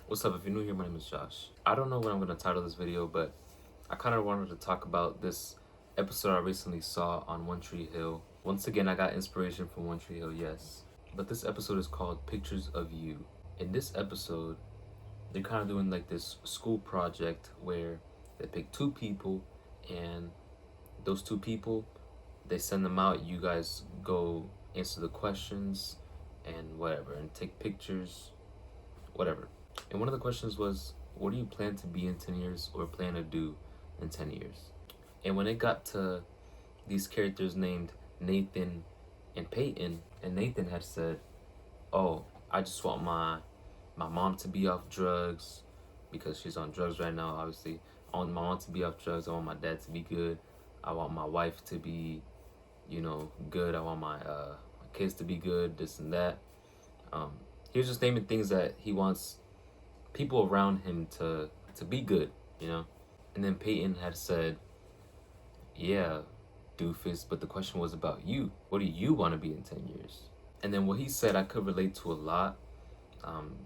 What's up? If you're new here, my name is Josh. I don't know what I'm going to title this video, but I kind of wanted to talk about this episode I recently saw on One Tree Hill. Once again, I got inspiration from One Tree Hill, yes. But this episode is called Pictures of You. In this episode, they're kind of doing like this school project where they pick two people, and those two people, they send them out. You guys go answer the questions and whatever, and take pictures, whatever. And one of the questions was, what do you plan to be in 10 years or plan to do in 10 years? And when it got to these characters named Nathan and Peyton, and Nathan had said, oh, I just want my mom to be off drugs because she's on drugs right now, obviously. I want my mom to be off drugs. I want my dad to be good. I want my wife to be, good. I want my kids to be good, this and that. He was just naming things that he wants people around him to be good, you know. And then Peyton had said, "Yeah, doofus, but the question was about you. What do you want to be in 10 years?" And then what he said, I could relate to a lot. Um,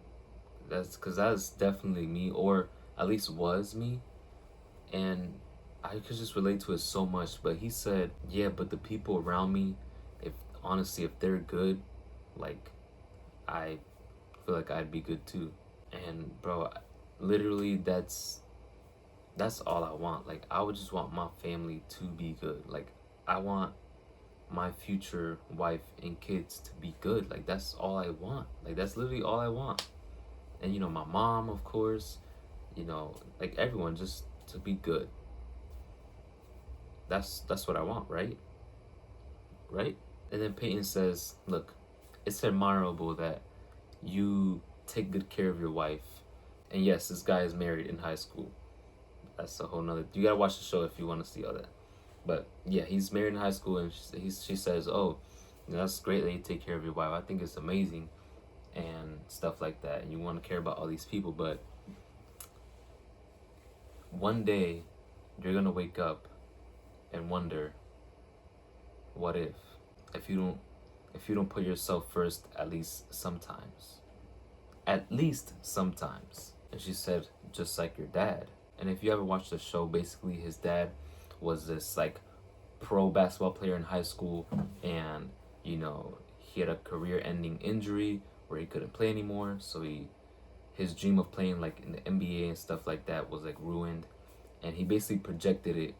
that's because that's definitely me, or at least was me, and I could just relate to it so much. But he said, "Yeah, but the people around me, if honestly, if they're good, like I feel like I'd be good too." And bro, literally that's all I want. Like I would just want my family to be good. Like I want my future wife and kids to be good. Like that's all I want. Like that's literally all I want. And my mom, of course, like everyone just to be good. That's what I want, right? Right? And then Peyton says, "Look, it's admirable that you take good care of your wife." And yes, this guy is married in high school. That's a whole nother. You gotta watch the show if you want to see all that. But yeah, he's married in high school, and she says, "Oh, that's great that you take care of your wife. I think it's amazing, and stuff like that. And you want to care about all these people, but one day, you're gonna wake up and wonder, what if you don't put yourself first at least sometimes, at least sometimes." And she said, "Just like your dad." And if you ever watched the show, basically his dad was this like pro basketball player in high school, and he had a career-ending injury where he couldn't play anymore. So his dream of playing like in the NBA and stuff like that was like ruined, and he basically projected it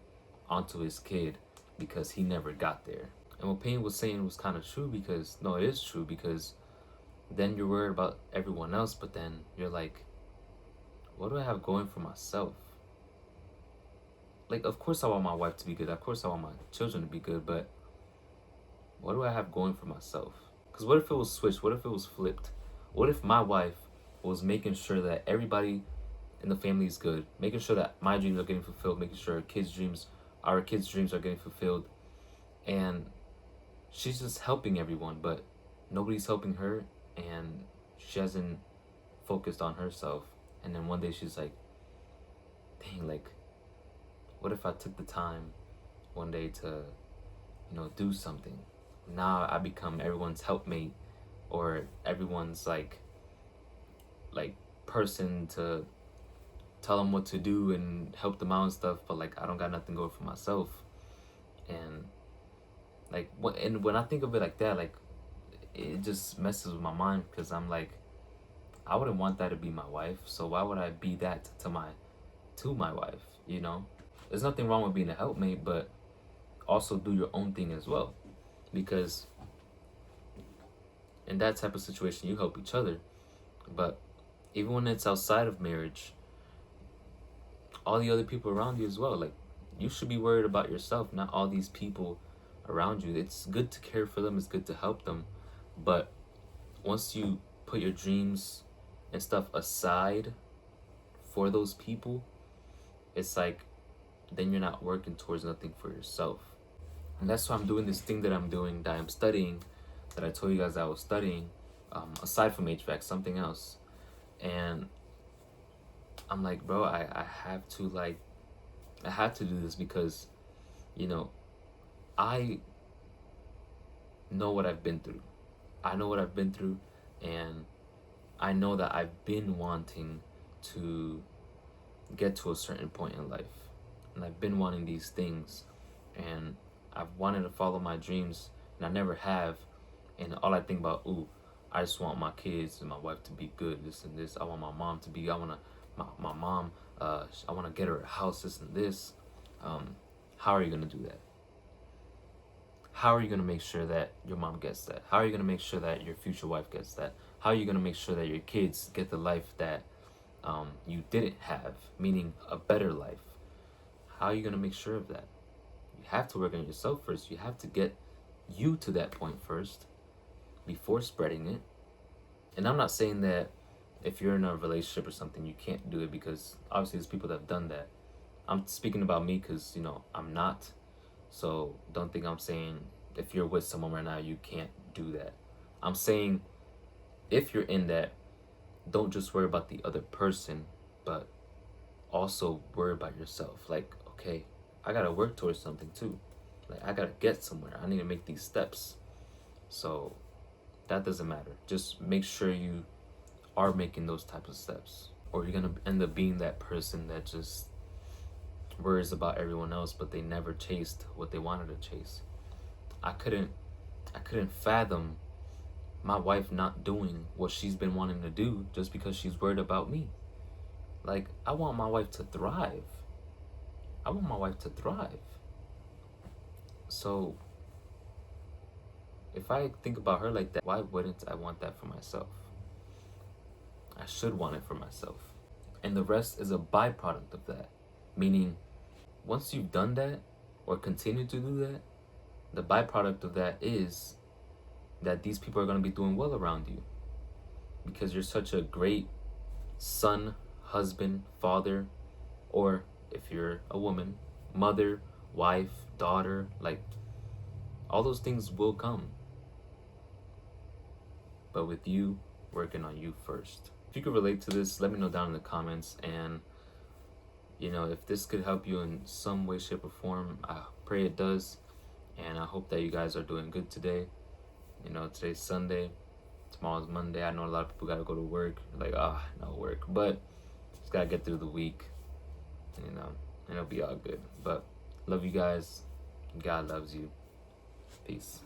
onto his kid because he never got there. And what Payne was saying was kind of true, because no, it is true, because then you're worried about everyone else, but then you're like, what do I have going for myself? Like, of course I want my wife to be good. Of course I want my children to be good, but what do I have going for myself? Because what if it was switched? What if it was flipped? What if my wife was making sure that everybody in the family is good, making sure that my dreams are getting fulfilled, making sure our kids' dreams are getting fulfilled, and she's just helping everyone, but nobody's helping her, and she hasn't focused on herself. And then one day she's like, dang, like, what if I took the time one day to, do something? Now I become everyone's helpmate, or everyone's like person to tell them what to do and help them out and stuff, but like I don't got nothing going for myself. And when I think of it like that, like it just messes with my mind, because I'm like, I wouldn't want that to be my wife, so why would I be that to my wife, There's nothing wrong with being a helpmate, but also do your own thing as well, because in that type of situation you help each other. But even when it's outside of marriage, all the other people around you as well, like you should be worried about yourself, not all these people around you. It's good to care for them, it's good to help them, but once you put your dreams and stuff aside for those people, it's like then you're not working towards nothing for yourself. And that's why I'm doing this thing that I'm doing, that I'm studying, that I told you guys I was studying, aside from HVAC, something else. And I'm like, bro, I have to I have to do this, because I know what I've been through. I know what I've been through, and I know that I've been wanting to get to a certain point in life. And I've been wanting these things, and I've wanted to follow my dreams, and I never have. And all I think about, ooh, I just want my kids and my wife to be good, this and this. I want my mom to be, my mom, I want to get her a house, this and this. How are you going to do that? How are you going to make sure that your mom gets that? How are you going to make sure that your future wife gets that? How are you going to make sure that your kids get the life that you didn't have, meaning a better life? How are you going to make sure of that? You have to work on yourself first. You have to get you to that point first before spreading it. And I'm not saying that if you're in a relationship or something, you can't do it, because obviously there's people that have done that. I'm speaking about me because, I'm not. So don't think I'm saying if you're with someone right now, you can't do that. I'm saying if you're in that, don't just worry about the other person, but also worry about yourself. Like, okay, I gotta work towards something too. Like, I gotta get somewhere. I need to make these steps. So that doesn't matter. Just make sure you are making those types of steps, or you're gonna end up being that person that just worries about everyone else, but they never chased what they wanted to chase. I couldn't fathom my wife not doing what she's been wanting to do just because she's worried about me. Like, I want my wife to thrive. I want my wife to thrive. So if I think about her like that, why wouldn't I want that for myself? I should want it for myself. And the rest is a byproduct of that. Meaning, once you've done that or continue to do that, the byproduct of that is that these people are going to be doing well around you, because you're such a great son, husband, father, or if you're a woman, mother, wife, daughter. Like, all those things will come, but with you working on you first. If you could relate to this, let me know down in the comments. And if this could help you in some way, shape, or form, I pray it does. And I hope that you guys are doing good today. Today's Sunday, tomorrow's Monday. I know a lot of people gotta go to work. Like, no work, but just gotta get through the week, and it'll be all good. But love you guys. God loves you. Peace.